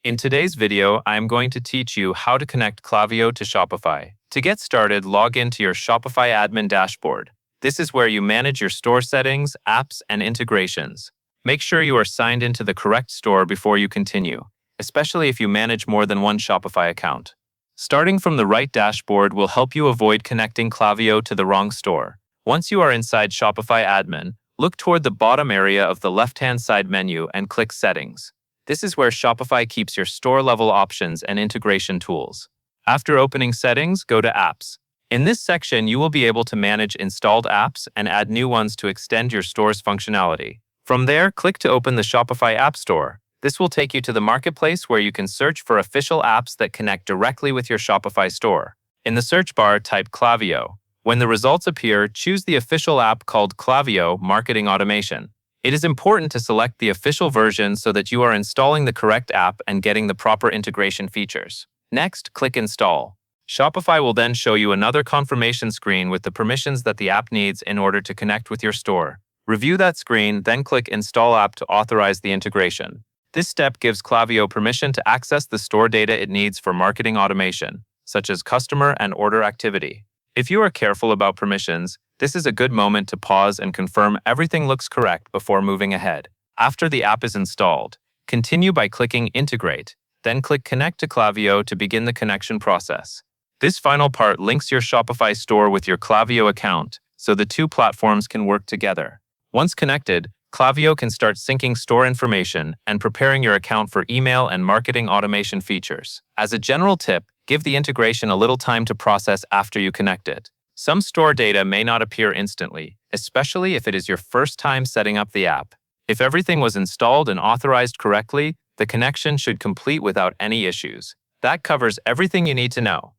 In today's video, I am going to teach you how to connect Klaviyo to Shopify. To get started, log into your Shopify admin dashboard. This is where you manage your store settings, apps, and integrations. Make sure you are signed into the correct store before you continue, especially if you manage more than one Shopify account. Starting from the right dashboard will help you avoid connecting Klaviyo to the wrong store. Once you are inside Shopify admin, look toward the bottom area of the left-hand side menu and click Settings. This is where Shopify keeps your store-level options and integration tools. After opening Settings, go to Apps. In this section, you will be able to manage installed apps and add new ones to extend your store's functionality. From there, click to open the Shopify App Store. This will take you to the marketplace where you can search for official apps that connect directly with your Shopify store. In the search bar, type Klaviyo. When the results appear, choose the official app called Klaviyo Marketing Automation. It is important to select the official version so that you are installing the correct app and getting the proper integration features. Next, click Install. Shopify will then show you another confirmation screen with the permissions that the app needs in order to connect with your store. Review that screen, then click Install App to authorize the integration. This step gives Klaviyo permission to access the store data it needs for marketing automation, such as customer and order activity. If you are careful about permissions, this is a good moment to pause and confirm everything looks correct before moving ahead. After the app is installed, continue by clicking Integrate, then click Connect to Klaviyo to begin the connection process. This final part links your Shopify store with your Klaviyo account, so the two platforms can work together. Once connected, Klaviyo can start syncing store information and preparing your account for email and marketing automation features. As a general tip, give the integration a little time to process after you connect it. Some store data may not appear instantly, especially if it is your first time setting up the app. If everything was installed and authorized correctly, the connection should complete without any issues. That covers everything you need to know.